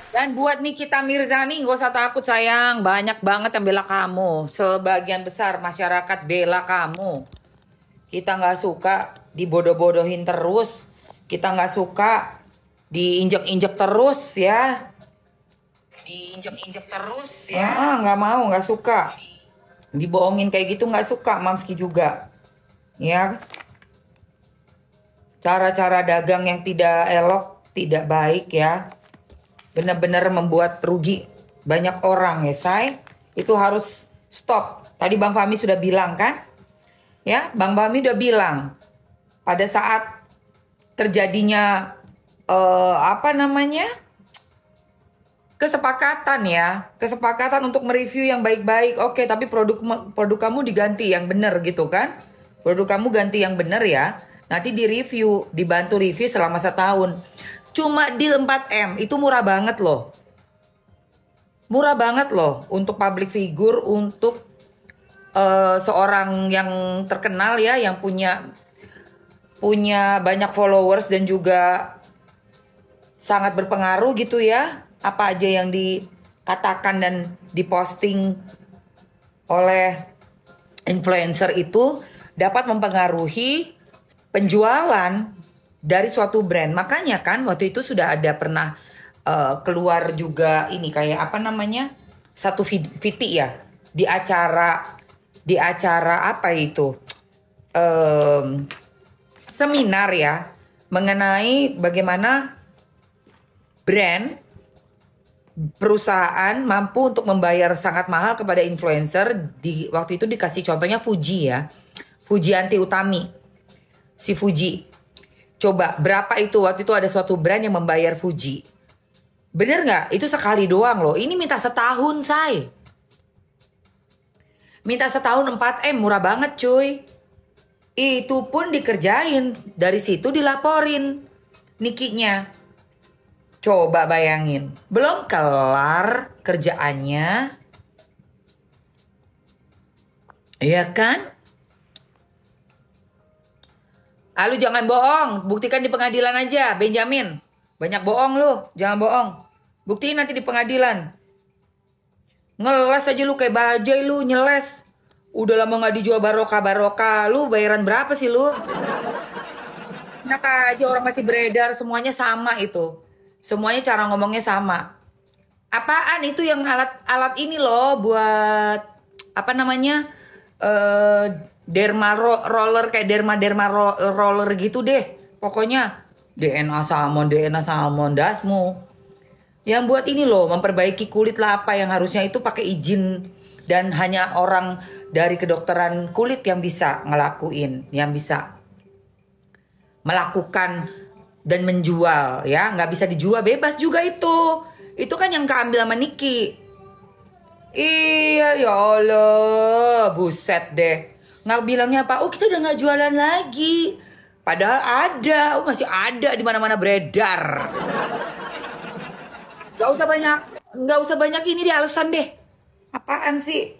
Dan buat Nikita Mirzani, gak usah takut sayang. Banyak banget yang bela kamu. Sebagian besar masyarakat bela kamu. Kita nggak suka dibodoh-bodohin terus. Kita nggak suka diinjek-injek terus ya. Diinjek-injek terus ya. Nggak mau, nggak suka. Dibohongin kayak gitu nggak suka, Mamski juga. Ya, cara-cara dagang yang tidak elok, tidak baik ya. Benar-benar membuat rugi banyak orang ya, say. Itu harus stop. Tadi Bang Fahmi sudah bilang kan? Ya, Bang Fahmi udah bilang pada saat terjadinya apa namanya? Kesepakatan ya, kesepakatan untuk mereview yang baik-baik. Oke, tapi produk kamu diganti yang benar gitu kan? Produk kamu ganti yang benar ya. Nanti direview, dibantu review selama setahun. Cuma deal 4M itu murah banget loh. Murah banget loh untuk public figure, untuk seorang yang terkenal ya, yang punya punya banyak followers dan juga sangat berpengaruh gitu ya. Apa aja yang dikatakan dan diposting oleh influencer itu dapat mempengaruhi penjualan dari suatu brand. Makanya kan waktu itu sudah ada pernah keluar juga ini kayak apa namanya? Satu VT ya di acara apa itu? Em, Seminar ya mengenai bagaimana brand perusahaan mampu untuk membayar sangat mahal kepada influencer. Di waktu itu dikasih contohnya Fuji ya, Fujianti Utami, si Fuji. Coba berapa itu waktu itu ada suatu brand yang membayar Fuji. Bener nggak? Itu sekali doang loh. Ini minta setahun, say. Minta setahun 4M, murah banget cuy. Itu pun dikerjain. Dari situ dilaporin Nikinya. Coba bayangin. Belum kelar kerjaannya. Iya kan? Lu jangan bohong. Buktikan di pengadilan aja, Benjamin. Banyak bohong lu. Jangan bohong. Buktiin nanti di pengadilan. Ngeles aja lu kayak bajai lu, nyeles. Udah lama gak dijual barokah-barokah. Lu bayaran berapa sih lu? Enak aja orang masih beredar. Semuanya sama itu. Semuanya cara ngomongnya sama. Apaan itu yang alat-alat ini loh buat apa namanya? eh roller kayak roller gitu deh. Pokoknya DNA salmon dasmu. Yang buat ini loh memperbaiki kulit lah apa yang harusnya itu pakai izin dan hanya orang dari kedokteran kulit yang bisa ngelakuin, yang bisa melakukan dan menjual ya, nggak bisa dijual bebas juga itu kan yang keambil sama Niki. Iya ya Allah, buset deh. Nggak bilangnya apa? Oh kita udah nggak jualan lagi. Padahal ada, masih ada di mana-mana beredar. Nggak usah banyak, nggak usah banyak ini deh alasan deh. Apaan sih?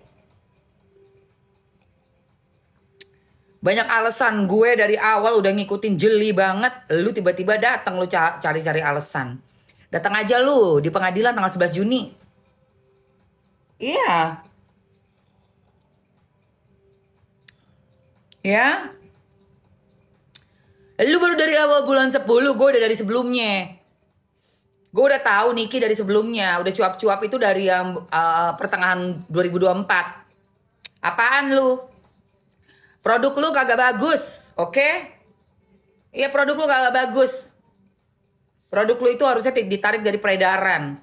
Banyak alasan, gue dari awal udah ngikutin jeli banget. Lu tiba-tiba datang lu cari-cari alasan. Datang aja lu di pengadilan tanggal 11 Juni. Iya, ya. Lu baru dari awal bulan 10, gue udah dari sebelumnya. Gue udah tahu Niki dari sebelumnya. Udah cuap-cuap itu dari yang pertengahan 2024. Apaan lu? Produk lu kagak bagus, oke? Iya produk lu kagak bagus. Produk lu itu harusnya ditarik dari peredaran.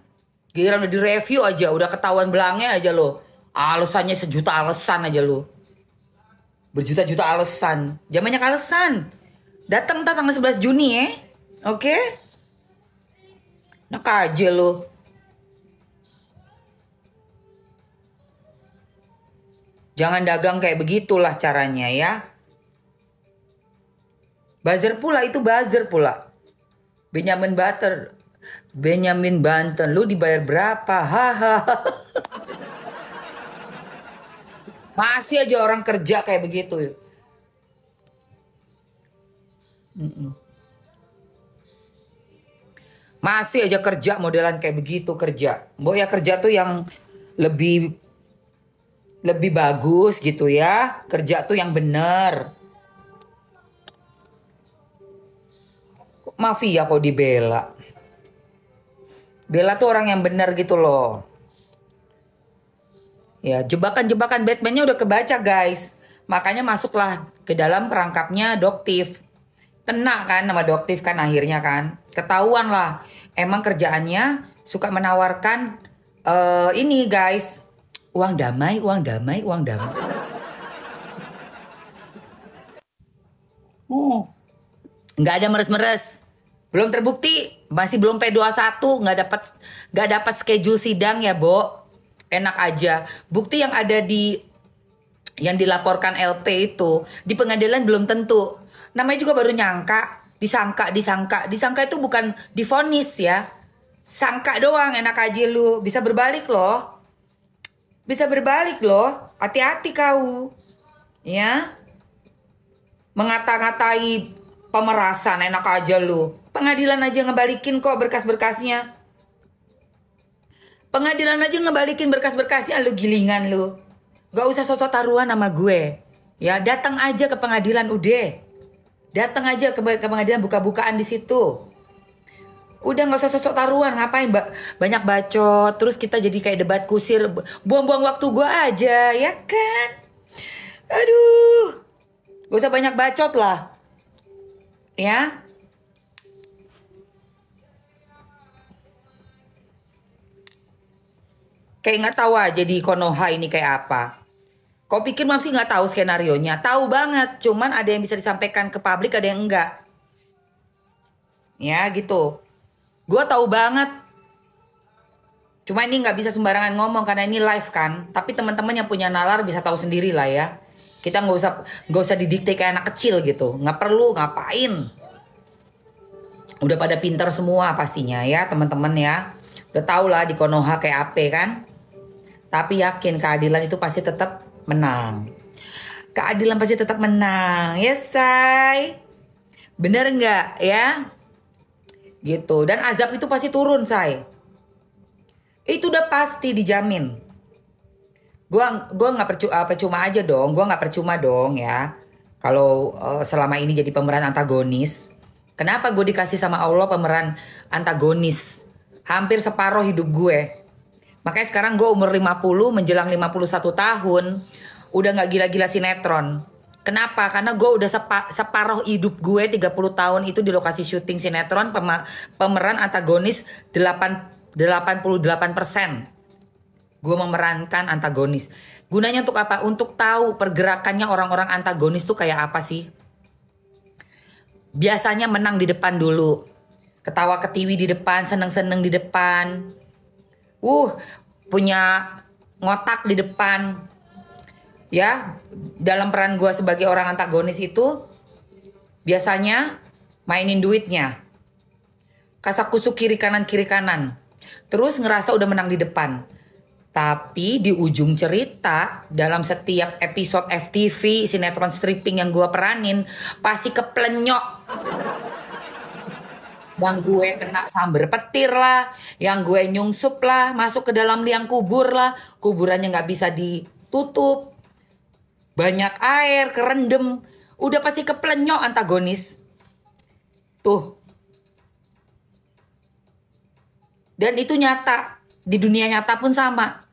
Giliran udah direview aja, udah ketahuan belangnya aja lo. Alasannya sejuta alasan aja lo. Berjuta-juta alasan. Jangan banyak alasan. Datang tanggal 11 Juni ya. Oke? Nak aja lo. Jangan dagang kayak begitulah caranya ya. Buzzer pula itu buzzer pula. Benjamin Banten, lu dibayar berapa? Hahaha. Masih aja orang kerja kayak begitu. Masih aja kerja modelan kayak begitu kerja. Mbok ya kerja tuh yang lebih lebih bagus gitu ya. Kerja tuh yang bener. Mafia kok dibela. Bella tuh orang yang bener gitu loh. Ya, jebakan-jebakan Batman-nya udah kebaca guys. Makanya masuklah ke dalam perangkapnya Doktif. Kena kan nama Doktif kan akhirnya kan. Ketahuan lah. Emang kerjaannya suka menawarkan ini guys. Uang damai, uang damai, uang damai. Nggak ada meres-meres. Belum terbukti. Masih belum P21. Nggak dapat schedule sidang ya, Bo. Enak aja. Bukti yang dilaporkan LP itu di pengadilan belum tentu. Namanya juga baru nyangka, disangka itu bukan divonis ya. Sangka doang, enak aja lu. Bisa berbalik loh. Bisa berbalik loh. Hati-hati kau. Ya. Mengata-ngatai pemerasan, enak aja lu. Pengadilan aja ngebalikin kok berkas-berkasnya. Pengadilan aja ngebalikin berkas-berkasnya, lu gilingan lu. Gak usah sosok taruhan sama gue. Ya, datang aja ke pengadilan udah. Datang aja ke pengadilan buka-bukaan di situ. Udah gak usah sosok taruhan, ngapain banyak bacot. Terus kita jadi kayak debat kusir, buang-buang waktu gue aja, ya kan? Aduh. Gak usah banyak bacot lah. Ya. Kayak nggak tahu aja di Konoha ini kayak apa. Kau pikir Mamsi nggak tahu skenarionya? Tahu banget. Cuman ada yang bisa disampaikan ke publik, ada yang enggak. Ya gitu. Gue tahu banget. Cuma ini nggak bisa sembarangan ngomong karena ini live kan. Tapi teman-teman yang punya nalar bisa tahu sendiri lah ya. Kita nggak usah didikte kayak anak kecil gitu. Nggak perlu, ngapain? Udah pada pintar semua pastinya ya teman-teman ya. Udah tau lah di Konoha kayak apa kan. Tapi yakin keadilan itu pasti tetap menang. Keadilan pasti tetap menang. Yes, say. Bener nggak ya? Gitu. Dan azab itu pasti turun, say. Itu udah pasti dijamin. Gua nggak percuma aja dong. Gua nggak percuma dong ya. Kalau selama ini jadi pemeran antagonis. Kenapa gue dikasih sama Allah pemeran antagonis? Hampir separuh hidup gue. Makanya sekarang gue umur 50 menjelang 51 tahun. Udah gak gila-gila sinetron. Kenapa? Karena gue udah separuh hidup gue 30 tahun itu di lokasi syuting sinetron. Pemeran antagonis 88%. Gue memerankan antagonis. Gunanya untuk apa? Untuk tahu pergerakannya orang-orang antagonis tuh kayak apa sih. Biasanya menang di depan dulu. Ketawa ketiwi di depan, seneng-seneng di depan. Punya ngotak di depan. Ya, dalam peran gue sebagai orang antagonis itu biasanya mainin duitnya. Kasak-kusuk kiri kanan. Terus ngerasa udah menang di depan. Tapi di ujung cerita, dalam setiap episode FTV, sinetron stripping yang gue peranin, pasti keplenyok. Yang gue kena sambar petir lah, yang gue nyungsup lah, masuk ke dalam liang kubur lah, kuburannya nggak bisa ditutup, banyak air, kerendam, udah pasti keplenyok antagonis. Tuh. Dan itu nyata, di dunia nyata pun sama.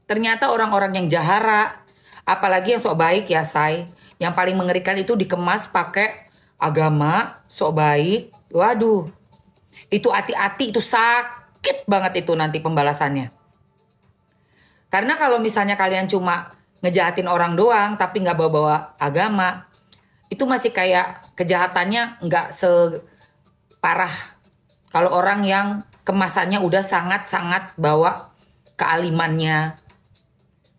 Ternyata orang-orang yang jahara, apalagi yang sok baik ya say, yang paling mengerikan itu dikemas pakai agama, sok baik, waduh. Itu hati-hati, itu sakit banget itu nanti pembalasannya. Karena kalau misalnya kalian cuma ngejahatin orang doang tapi nggak bawa-bawa agama, itu masih kayak kejahatannya nggak separah kalau orang yang kemasannya udah sangat-sangat bawa kealimannya.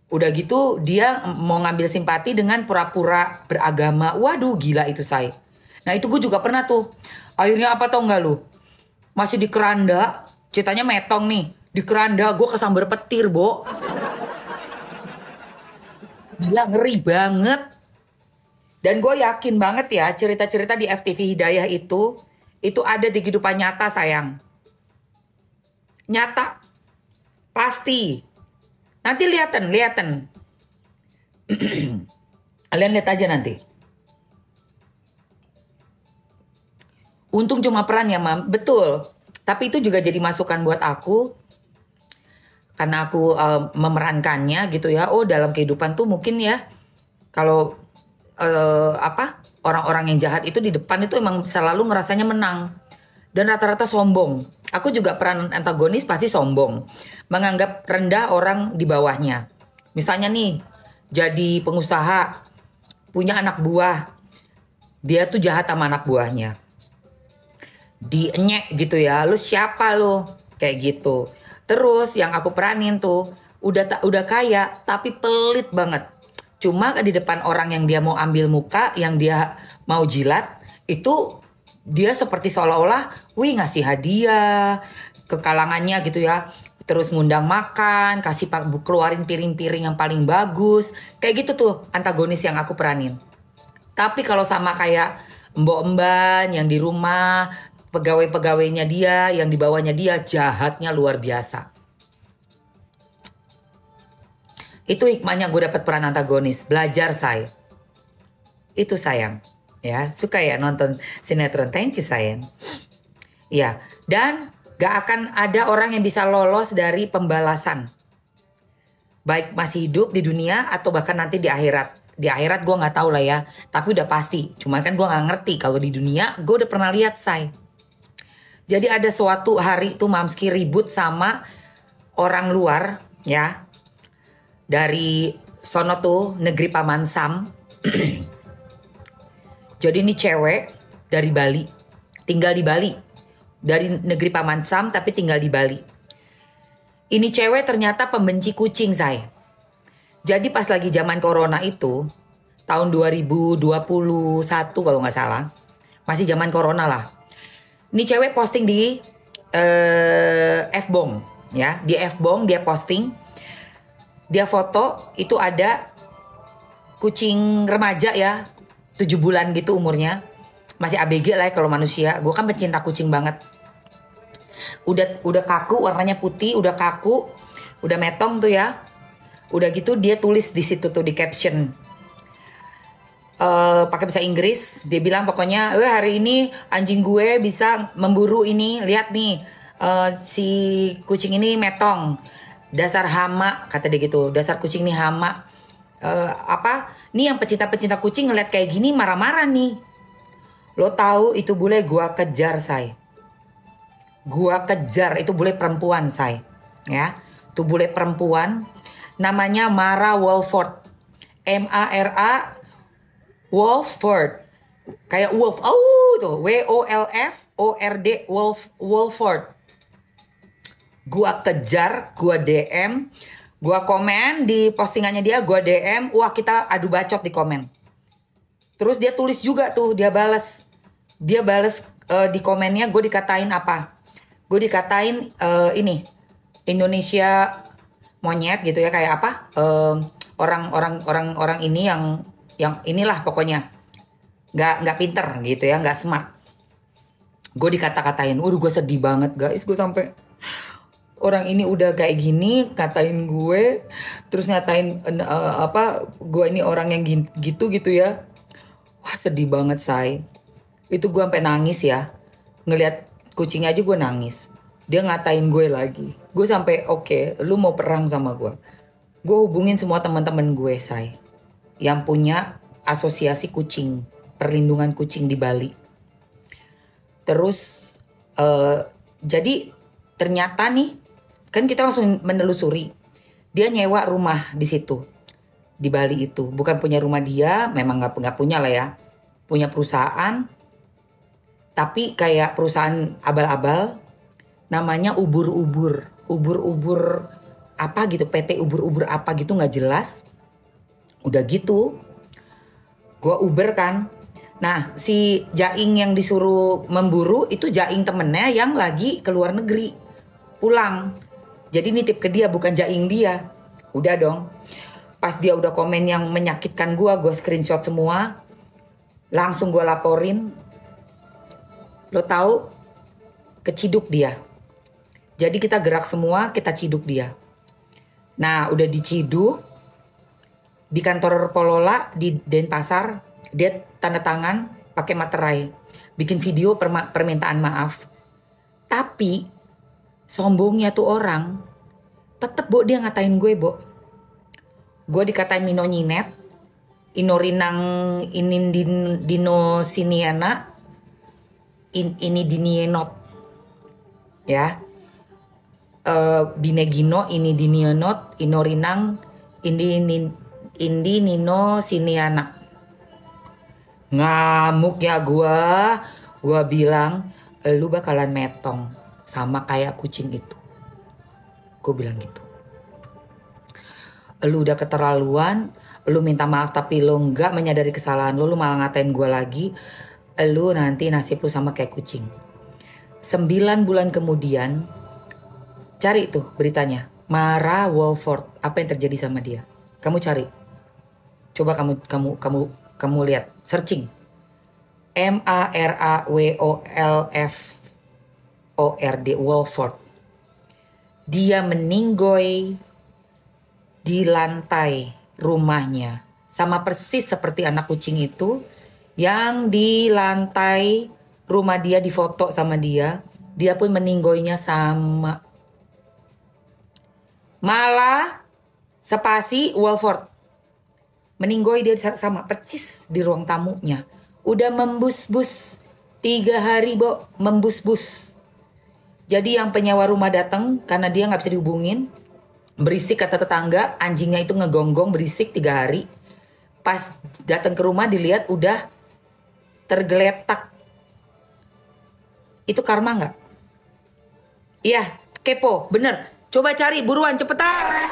Udah gitu dia mau ngambil simpati dengan pura-pura beragama. Waduh gila itu say. Nah itu gue juga pernah tuh. Akhirnya apa tau nggak lu? Masih di keranda, ceritanya metong nih. Di keranda gue kesambar petir, Bo. Gila, ngeri banget. Dan gue yakin banget ya cerita-cerita di FTV Hidayah itu ada di kehidupan nyata sayang. Nyata. Pasti. Nanti liatin. Kalian lihat aja nanti. Untung cuma peran ya, Mam. Betul. Tapi itu juga jadi masukan buat aku. Karena aku memerankannya gitu ya. Oh, dalam kehidupan tuh mungkin ya. Kalau orang-orang yang jahat itu di depan itu emang selalu ngerasanya menang. Dan rata-rata sombong. Aku juga peran antagonis pasti sombong. Menganggap rendah orang di bawahnya. Misalnya nih, jadi pengusaha, punya anak buah. Dia tuh jahat sama anak buahnya. Dienyek gitu ya, lu siapa lu? Kayak gitu. Terus yang aku peranin tuh, udah kaya tapi pelit banget. Cuma di depan orang yang dia mau ambil muka, yang dia mau jilat, itu dia seperti seolah-olah, ngasih hadiah ke kalangannya gitu ya. Terus ngundang makan, keluarin piring-piring yang paling bagus. Kayak gitu tuh antagonis yang aku peranin. Tapi kalau sama kayak mbok-mban yang di rumah, pegawai-pegawainya dia, yang di bawahnya dia, jahatnya luar biasa. Itu hikmahnya gue dapet peran antagonis. Belajar saya. Itu sayang. Ya, suka ya nonton sinetron. Thank you sayang. Ya, dan gak akan ada orang yang bisa lolos dari pembalasan. Baik masih hidup di dunia atau bahkan nanti di akhirat. Di akhirat gue gak tahu lah ya. Tapi udah pasti. Cuma kan gue gak ngerti. Kalau di dunia gue udah pernah lihat say. Jadi ada suatu hari tuh Mamski ribut sama orang luar ya. Dari sono tuh negeri Paman Sam. Jadi ini cewek dari Bali. Tinggal di Bali. Dari negeri Paman Sam tapi tinggal di Bali. Ini cewek ternyata pembenci kucing say. Jadi pas lagi zaman corona itu. Tahun 2021 kalau gak salah. Masih zaman corona lah. Ini cewek posting di Fbong ya, di Fbong dia posting, dia foto itu ada kucing remaja ya, 7 bulan gitu umurnya, masih ABG lah ya kalau manusia. Gue kan pecinta kucing banget. Udah kaku, warnanya putih, udah kaku, udah metong tuh ya. Udah gitu dia tulis di situ tuh di caption. Pakai bahasa Inggris, dia bilang pokoknya hari ini anjing gue bisa memburu ini, lihat nih si kucing ini metong, dasar hama, kata dia gitu, dasar kucing ini hama. Nih yang pecinta kucing ngeliat kayak gini marah-marah nih. Lo tahu itu bule gua kejar say, gua kejar itu bule perempuan say, ya, itu bule perempuan, namanya Mara Wolford, Mara Wolford, kayak wolf, tuh WOLFORD, Wolford. Gua kejar, gua DM, gua komen di postingannya dia, gua DM, wah kita adu bacot di komen. Terus dia tulis juga tuh, dia bales di komennya, gue dikatain apa? Gue dikatain ini Indonesia monyet gitu ya, kayak apa? Orang ini yang inilah pokoknya nggak pinter gitu ya, nggak smart. Gue dikata-katain, gue sedih banget guys, gue sampai orang ini udah kayak gini katain gue, terus ngatain gue ini orang yang gitu ya. Wah sedih banget say. Itu gue sampai nangis ya, ngelihat kucing aja gue nangis. Dia ngatain gue lagi, gue sampai oke, lu mau perang sama gue hubungin semua teman-teman gue say, yang punya asosiasi kucing, perlindungan kucing di Bali. Terus jadi ternyata nih kan kita langsung menelusuri, dia nyewa rumah di situ di Bali itu, bukan punya rumah dia, memang nggak punya lah ya, punya perusahaan, tapi kayak perusahaan abal-abal, namanya ubur-ubur apa gitu, PT ubur-ubur apa gitu nggak jelas. Udah gitu gue Uber kan. Nah si Jaing yang disuruh memburu itu Jaing temennya yang lagi ke luar negeri pulang. Jadi nitip ke dia, bukan Jaing dia. Udah dong. Pas dia udah komen yang menyakitkan gue screenshot semua. Langsung gue laporin. Lo tahu keciduk dia. Jadi kita gerak semua, kita ciduk dia. Nah, udah diciduk di kantor Polola di Denpasar, dia tanda tangan pakai materai, bikin video permintaan maaf. Tapi sombongnya tuh orang, tetep Bo dia ngatain gue, Bo. Gue dikatain Mino Nyinet, Inorinang Dino Siniana, ini Dinienot, ya. Binegino ini Dinienot, Inorinang Indi Nino Siniana. Ngamuk ya gue bilang, lu bakalan metong sama kayak kucing itu. Gue bilang gitu. Lu udah keterlaluan, lu minta maaf tapi lu nggak menyadari kesalahan lu malah ngatain gue lagi. Lu nanti nasib lu sama kayak kucing. 9 bulan kemudian, cari tuh beritanya, Mara Wolford, apa yang terjadi sama dia? Kamu cari, coba kamu lihat, searching, MARAWOLFORD, Wolford. Dia meninggoy di lantai rumahnya, sama persis seperti anak kucing itu yang di lantai rumah dia difoto sama dia. Dia pun meninggoynya sama. Malah spasi Wolford. Meninggoy dia sama persis di ruang tamunya. Udah membus-bus 3 hari, Bo, membus-bus. Jadi yang penyewa rumah datang karena dia nggak bisa dihubungin. Berisik kata tetangga, anjingnya itu ngegonggong berisik 3 hari. Pas datang ke rumah dilihat udah tergeletak. Itu karma nggak? Iya, kepo, bener. Coba cari, buruan, cepetan.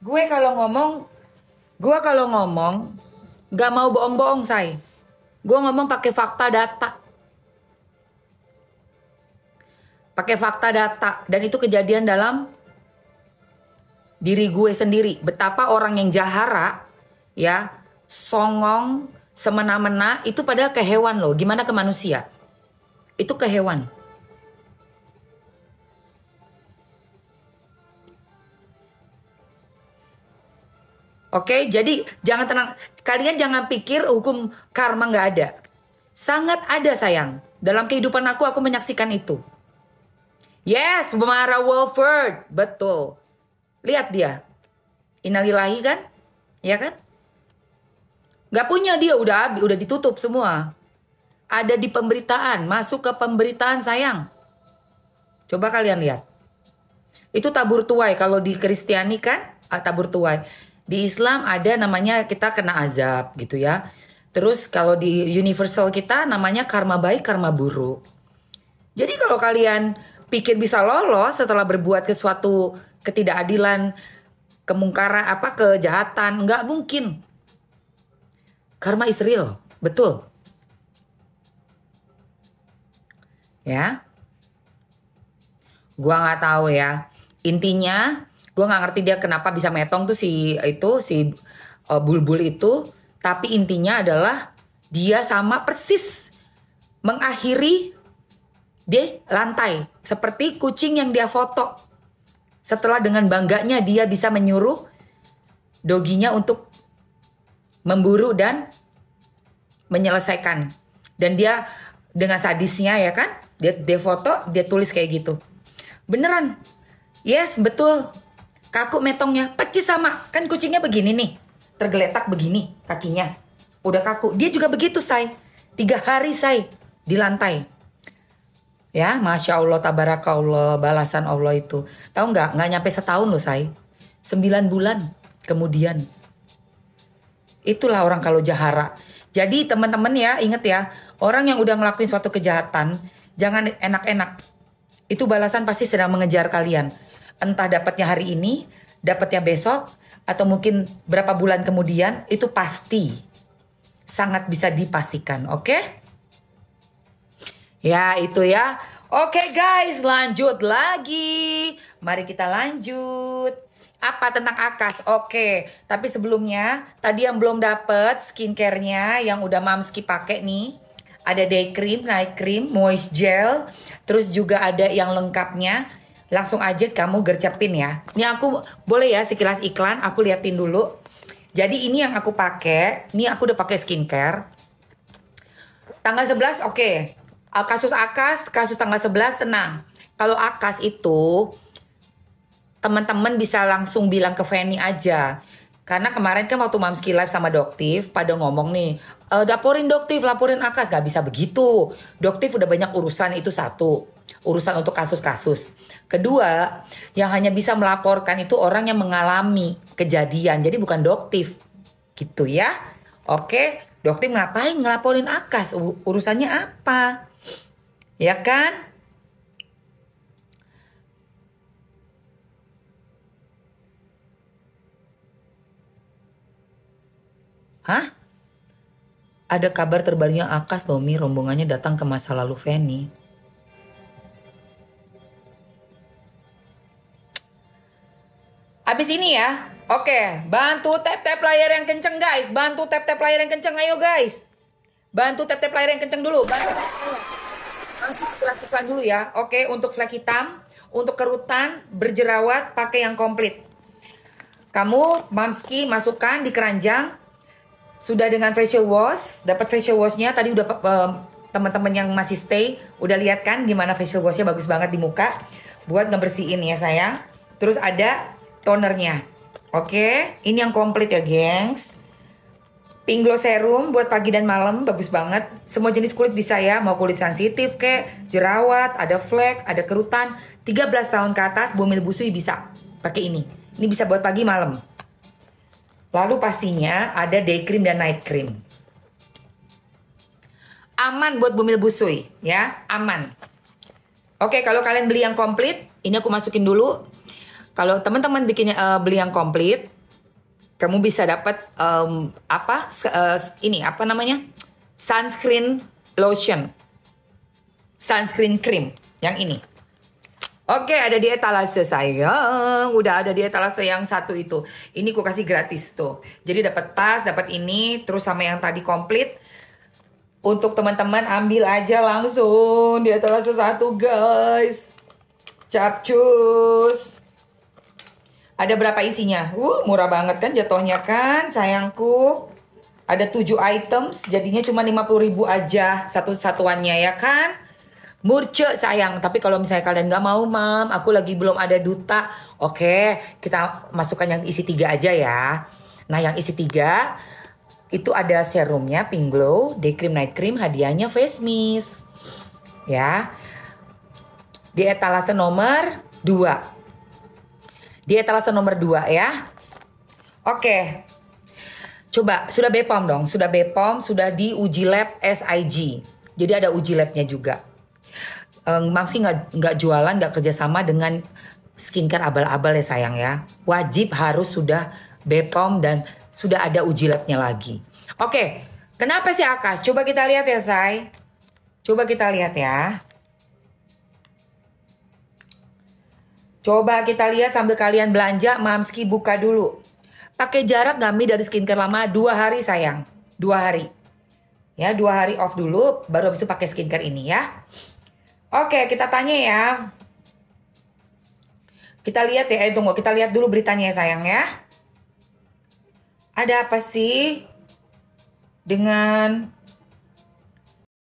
Gue kalau ngomong, nggak mau bohong-bohong, say. Gue ngomong pakai fakta data. Pakai fakta data. Dan itu kejadian dalam diri gue sendiri. Betapa orang yang jahara, ya, songong, semena-mena, itu pada ke hewan loh. Gimana ke manusia? Itu ke hewan. Oke, jadi jangan tenang. Kalian jangan pikir hukum karma nggak ada. Sangat ada, sayang. Dalam kehidupan aku menyaksikan itu. Yes, Mara Wolford. Betul. Lihat dia. Innalillahi kan? Ya kan? Gak punya dia, udah ditutup semua. Ada di pemberitaan, masuk ke pemberitaan, sayang. Coba kalian lihat. Itu tabur tuai, kalau di Kristiani kan tabur tuai. Di Islam ada namanya kita kena azab gitu ya. Terus kalau di universal kita namanya karma baik, karma buruk. Jadi kalau kalian pikir bisa lolos setelah berbuat sesuatu ketidakadilan, kemungkaran, kejahatan, nggak mungkin. Karma is real, betul. Ya, gua nggak tahu ya. Intinya, gua nggak ngerti dia kenapa bisa metong tuh si bulbul itu. Tapi intinya adalah dia sama persis mengakhiri di lantai seperti kucing yang dia foto. Setelah dengan bangganya dia bisa menyuruh doginya untuk memburu dan menyelesaikan. Dan dia dengan sadisnya ya kan, dia foto, dia tulis kayak gitu. Beneran. Yes, betul. Kaku metongnya, percis sama. Kan kucingnya begini nih, tergeletak begini kakinya. Udah kaku. Dia juga begitu, say. 3 hari, say, di lantai. Ya, Masya Allah, tabarakallah, balasan Allah itu. Tahu nggak nyampe setahun loh, say. 9 bulan kemudian. Itulah orang kalau jahara. Jadi teman-teman ya, inget ya, orang yang udah ngelakuin suatu kejahatan, jangan enak-enak. Itu balasan pasti sedang mengejar kalian. Entah dapatnya hari ini, dapatnya besok, atau mungkin berapa bulan kemudian, itu pasti. Sangat bisa dipastikan, oke? Ya, itu ya. Oke guys, lanjut lagi. Mari kita lanjut. Apa tentang Akas? Oke, tapi sebelumnya tadi yang belum dapet skincare-nya yang udah Mamski pakai nih, Ada day cream, night cream, moist gel. Terus juga ada yang lengkapnya. Langsung aja kamu gercepin ya. Ini aku boleh ya sekilas iklan, aku liatin dulu. Jadi ini yang aku pakai. Ini aku udah pakai skincare. Tanggal 11 oke. Kasus Akas, kasus tanggal 11 tenang. Kalau Akas itu teman-teman bisa langsung bilang ke Fanny aja. Karena kemarin kan waktu Mamski Live sama Doktif pada ngomong nih, laporin Doktif, laporin Akas. Gak bisa begitu. Doktif udah banyak urusan, itu satu. Urusan untuk kasus-kasus. Kedua, yang hanya bisa melaporkan itu orang yang mengalami kejadian. Jadi bukan Doktif. Gitu ya. Oke, Doktif ngapain ngelaporin Akas? Urusannya apa? Ya kan? Hah? Ada kabar terbarunya Akas loh Mi, rombongannya datang ke masa lalu Fanny. Abis ini ya. Oke, bantu tap-tap layar yang kenceng guys. Bantu tap-tap layar yang kenceng, ayo guys. Bantu tap-tap layar yang kenceng dulu. Bantu setelah iklan dulu ya. Oke, untuk flek hitam, untuk kerutan, berjerawat, pakai yang komplit. Kamu, Mamski, masukkan di keranjang. Sudah dengan facial wash, dapat facial washnya tadi udah teman-teman yang masih stay udah lihat kan gimana facial washnya bagus banget di muka buat ngebersihin ya sayang. Terus ada tonernya, oke, ini yang komplit ya gengs. Pink Glow Serum buat pagi dan malam bagus banget. Semua jenis kulit bisa ya, mau kulit sensitif kek, jerawat, ada flek, ada kerutan. 13 tahun ke atas Bumil Busui bisa pakai ini. Ini bisa buat pagi malam. Lalu pastinya ada day cream dan night cream. Aman buat Bumil Busui ya, aman. Oke, kalau kalian beli yang komplit, ini aku masukin dulu. Kalau teman-teman beli yang komplit, kamu bisa dapat ini apa namanya? Sunscreen lotion. Sunscreen cream yang ini. Oke, ada di etalase sayang. Udah ada di etalase yang satu itu. Ini aku kasih gratis tuh. Jadi dapat tas, dapat ini, terus sama yang tadi komplit. Untuk teman-teman ambil aja langsung di etalase satu, guys. Capcus. Ada berapa isinya? Murah banget kan jatuhnya kan, sayangku. Ada 7 items, jadinya cuma 50.000 aja satu-satuannya ya kan? Murce sayang, tapi kalau misalnya kalian gak mau mam, aku lagi belum ada duta. Oke, kita masukkan yang isi 3 aja ya. Nah yang isi 3 itu ada serumnya Pink Glow, day cream, night cream, hadiahnya face mist. Ya, di etalase nomor 2. Di etalase nomor 2 ya. Oke, coba sudah BPOM dong, sudah BPOM, sudah di uji lab SIG. Jadi ada uji labnya juga. Mamsi nggak jualan, nggak kerjasama dengan skincare abal-abal ya sayang ya. Wajib harus sudah BPOM dan sudah ada uji labnya lagi. Oke, kenapa sih Akas? Coba kita lihat ya say. Coba kita lihat ya. Coba kita lihat sambil kalian belanja, Mamski buka dulu. Pakai jarak gak Mi dari skincare lama 2 hari sayang. 2 hari. Ya 2 hari off dulu, baru habis itu pakai skincare ini ya. Oke, kita tanya ya. Kita lihat ya, tunggu. Kita lihat dulu beritanya ya sayang ya. Ada apa sih dengan